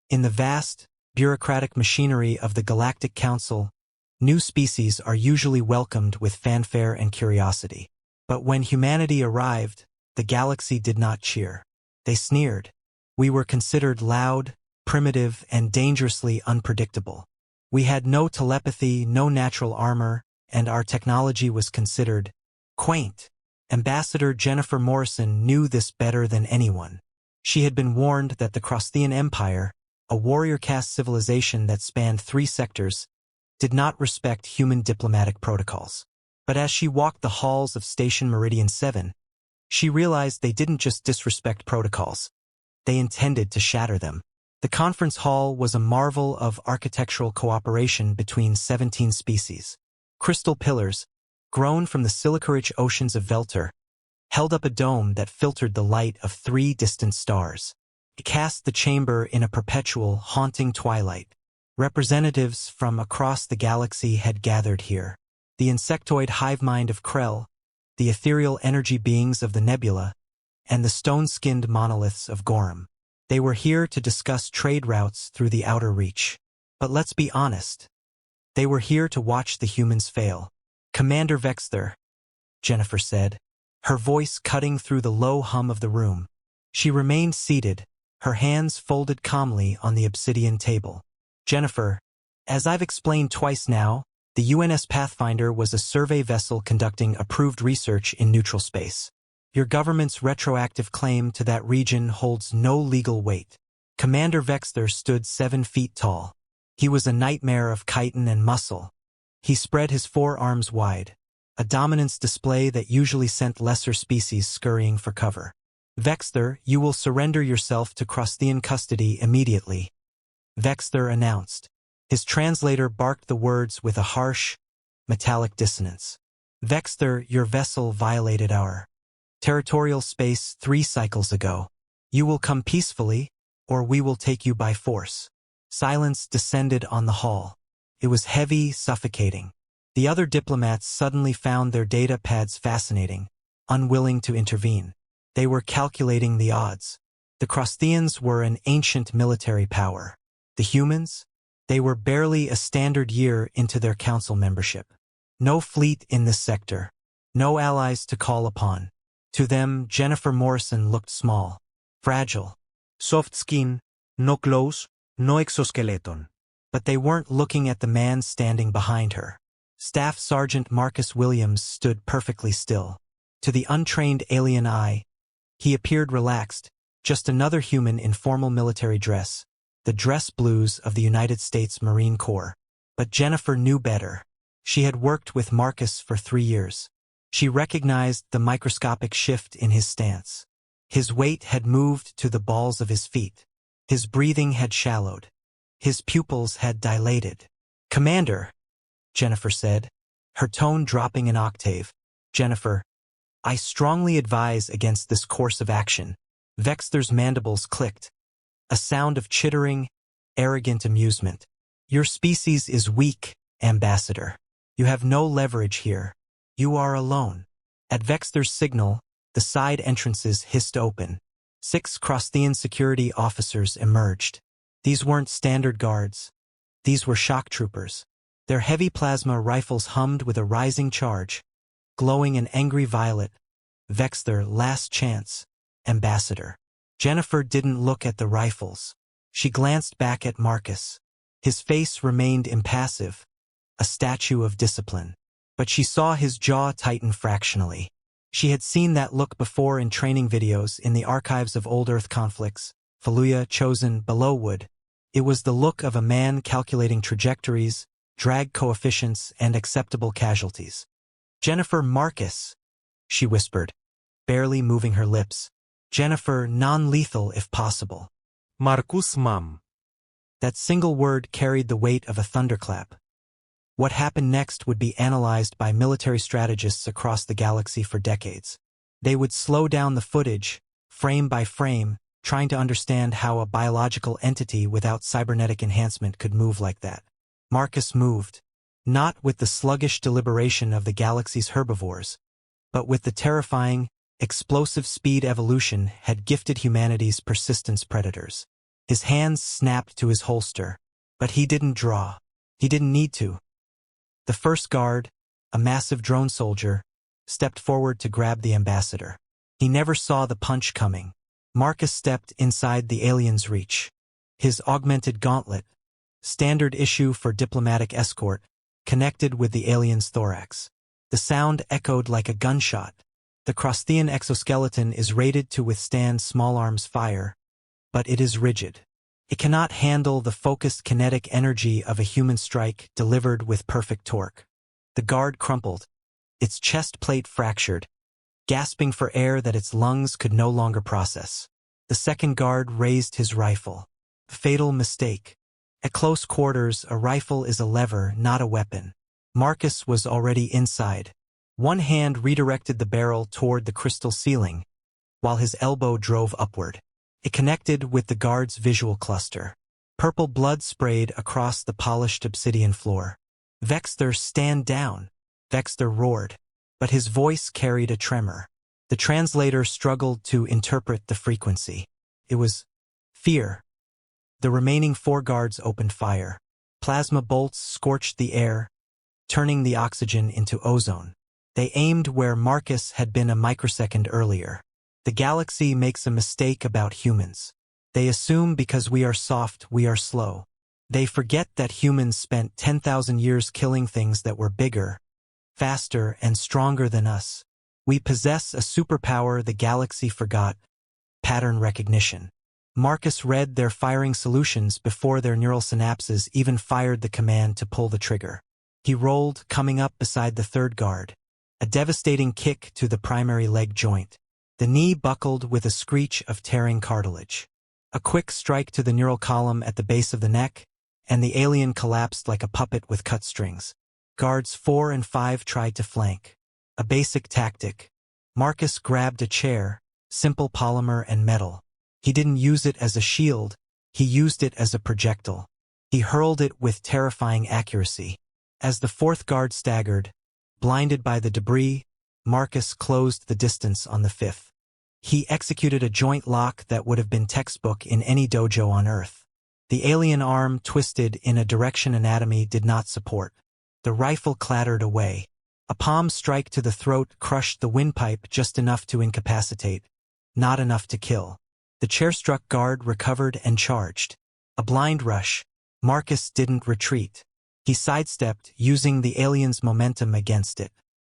In the vast, bureaucratic machinery of the Galactic Council, new species are usually welcomed with fanfare and curiosity. But when humanity arrived, the galaxy did not cheer. They sneered. We were considered loud, primitive, and dangerously unpredictable. We had no telepathy, no natural armor, and our technology was considered quaint. Ambassador Jennifer Morrison knew this better than anyone. She had been warned that the Crosthian Empire, a warrior-caste civilization that spanned 3 sectors, did not respect human diplomatic protocols. But as she walked the halls of Station Meridian 7, she realized they didn't just disrespect protocols. They intended to shatter them. The conference hall was a marvel of architectural cooperation between 17 species. Crystal pillars, grown from the silica-rich oceans of Velter, held up a dome that filtered the light of 3 distant stars. It cast the chamber in a perpetual, haunting twilight. Representatives from across the galaxy had gathered here. The insectoid hive mind of Krell, the ethereal energy beings of the nebula, and the stone-skinned monoliths of Gorham. They were here to discuss trade routes through the outer reach. But let's be honest. They were here to watch the humans fail. Commander Vexter, Jennifer said, her voice cutting through the low hum of the room. She remained seated, her hands folded calmly on the obsidian table. Jennifer, as I've explained twice now, the UNS Pathfinder was a survey vessel conducting approved research in neutral space. Your government's retroactive claim to that region holds no legal weight. Commander Vexter stood 7 feet tall. He was a nightmare of chitin and muscle. He spread his forearms wide, a dominance display that usually sent lesser species scurrying for cover. Vexter, you will surrender yourself to Crosthian custody immediately, Vexter announced. His translator barked the words with a harsh, metallic dissonance. Vexter, your vessel violated our territorial space 3 cycles ago. You will come peacefully, or we will take you by force. Silence descended on the hall. It was heavy, suffocating. The other diplomats suddenly found their data pads fascinating, unwilling to intervene. They were calculating the odds. The Crosthians were an ancient military power. The humans? They were barely a standard year into their council membership. No fleet in this sector. No allies to call upon. To them, Jennifer Morrison looked small, fragile. Soft skin, no clothes, no exoskeleton. But they weren't looking at the man standing behind her. Staff Sergeant Marcus Williams stood perfectly still. To the untrained alien eye, he appeared relaxed, just another human in formal military dress, the dress blues of the United States Marine Corps. But Jennifer knew better. She had worked with Marcus for 3 years. She recognized the microscopic shift in his stance. His weight had moved to the balls of his feet. His breathing had shallowed. His pupils had dilated. Commander, Jennifer said, her tone dropping an octave. Jennifer, I strongly advise against this course of action. Vexter's mandibles clicked. A sound of chittering, arrogant amusement. Your species is weak, Ambassador. You have no leverage here. You are alone. At Vexter's signal, the side entrances hissed open. 6 Crosthian security officers emerged. These weren't standard guards. These were shock troopers. Their heavy plasma rifles hummed with a rising charge, glowing an angry violet. Vexter, last chance, Ambassador. Jennifer didn't look at the rifles. She glanced back at Marcus. His face remained impassive, a statue of discipline. But she saw his jaw tighten fractionally. She had seen that look before in training videos in the archives of old Earth conflicts, Fallujah, Chosen, Belowwood. It was the look of a man calculating trajectories, drag coefficients, and acceptable casualties. Jennifer, Marcus, she whispered, barely moving her lips. Jennifer, non-lethal if possible. Marcus, ma'am. That single word carried the weight of a thunderclap. What happened next would be analyzed by military strategists across the galaxy for decades. They would slow down the footage, frame by frame, trying to understand how a biological entity without cybernetic enhancement could move like that. Marcus moved, not with the sluggish deliberation of the galaxy's herbivores, but with the terrifying, explosive speed evolution had gifted humanity's persistence predators. His hands snapped to his holster. But he didn't draw. He didn't need to. The first guard, a massive drone soldier, stepped forward to grab the ambassador. He never saw the punch coming. Marcus stepped inside the alien's reach. His augmented gauntlet, standard issue for diplomatic escort, connected with the alien's thorax. The sound echoed like a gunshot. The Crosthian exoskeleton is rated to withstand small arms fire, but it is rigid. It cannot handle the focused kinetic energy of a human strike delivered with perfect torque. The guard crumpled, its chest plate fractured, gasping for air that its lungs could no longer process. The second guard raised his rifle. Fatal mistake. At close quarters, a rifle is a lever, not a weapon. Marcus was already inside. One hand redirected the barrel toward the crystal ceiling, while his elbow drove upward. It connected with the guard's visual cluster. Purple blood sprayed across the polished obsidian floor. "Vexter, stand down!" Vexter roared, but his voice carried a tremor. The translator struggled to interpret the frequency. It was fear. The remaining 4 guards opened fire. Plasma bolts scorched the air, turning the oxygen into ozone. They aimed where Marcus had been a microsecond earlier. The galaxy makes a mistake about humans. They assume because we are soft, we are slow. They forget that humans spent 10,000 years killing things that were bigger, faster, and stronger than us. We possess a superpower the galaxy forgot: pattern recognition. Marcus read their firing solutions before their neural synapses even fired the command to pull the trigger. He rolled, coming up beside the third guard. A devastating kick to the primary leg joint. The knee buckled with a screech of tearing cartilage. A quick strike to the neural column at the base of the neck, and the alien collapsed like a puppet with cut strings. Guards 4 and 5 tried to flank. A basic tactic. Marcus grabbed a chair, simple polymer and metal. He didn't use it as a shield, he used it as a projectile. He hurled it with terrifying accuracy. As the 4th guard staggered, blinded by the debris, Marcus closed the distance on the 5th. He executed a joint lock that would have been textbook in any dojo on Earth. The alien arm twisted in a direction anatomy did not support. The rifle clattered away. A palm strike to the throat crushed the windpipe just enough to incapacitate, not enough to kill. The chair-struck guard recovered and charged. A blind rush. Marcus didn't retreat. He sidestepped, using the alien's momentum against it.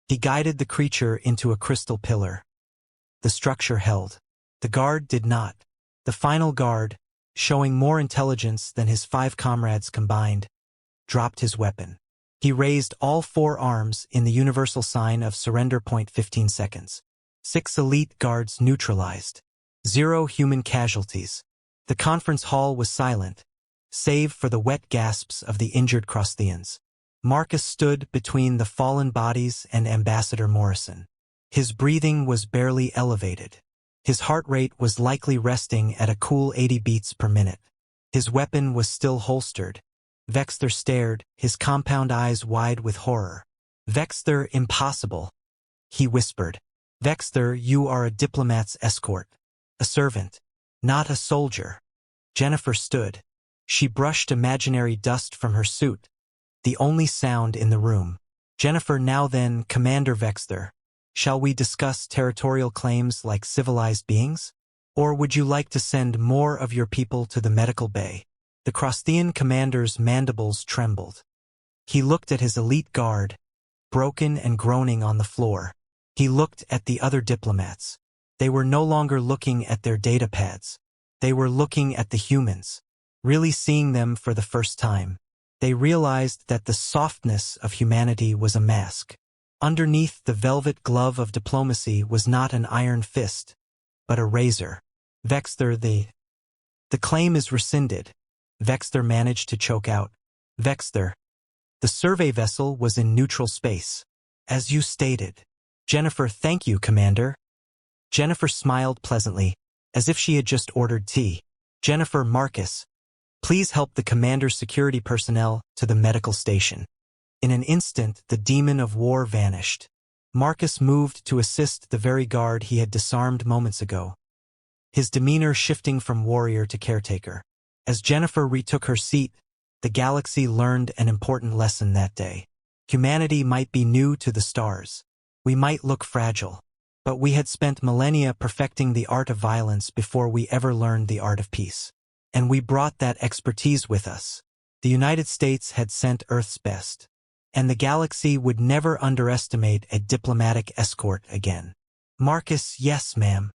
He guided the creature into a crystal pillar. The structure held. The guard did not. The final guard, showing more intelligence than his 5 comrades combined, dropped his weapon. He raised all 4 arms in the universal sign of surrender. 15 seconds. 6 elite guards neutralized. 0 human casualties. The conference hall was silent, save for the wet gasps of the injured Crosthians. Marcus stood between the fallen bodies and Ambassador Morrison. His breathing was barely elevated. His heart rate was likely resting at a cool 80 beats per minute. His weapon was still holstered. Vexter stared, his compound eyes wide with horror. "Vexter, impossible," he whispered. "Vexter, you are a diplomat's escort. A servant, not a soldier." Jennifer stood. She brushed imaginary dust from her suit, the only sound in the room. "Jennifer, now then, Commander Vexter, shall we discuss territorial claims like civilized beings? Or would you like to send more of your people to the medical bay?" The Crosthian commander's mandibles trembled. He looked at his elite guard, broken and groaning on the floor. He looked at the other diplomats. They were no longer looking at their data pads. They were looking at the humans, really seeing them for the first time. They realized that the softness of humanity was a mask. Underneath the velvet glove of diplomacy was not an iron fist, but a razor. "Vexter, the claim is rescinded," Vexter managed to choke out. "Vexter, the survey vessel was in neutral space, as you stated." "Jennifer, thank you, Commander." Jennifer smiled pleasantly, as if she had just ordered tea. "Jennifer, Marcus, please help the commander's security personnel to the medical station." In an instant, the demon of war vanished. Marcus moved to assist the very guard he had disarmed moments ago, his demeanor shifting from warrior to caretaker. As Jennifer retook her seat, the galaxy learned an important lesson that day. Humanity might be new to the stars. We might look fragile. But we had spent millennia perfecting the art of violence before we ever learned the art of peace. And we brought that expertise with us. The United States had sent Earth's best. And the galaxy would never underestimate a diplomatic escort again. Marcus, yes, ma'am.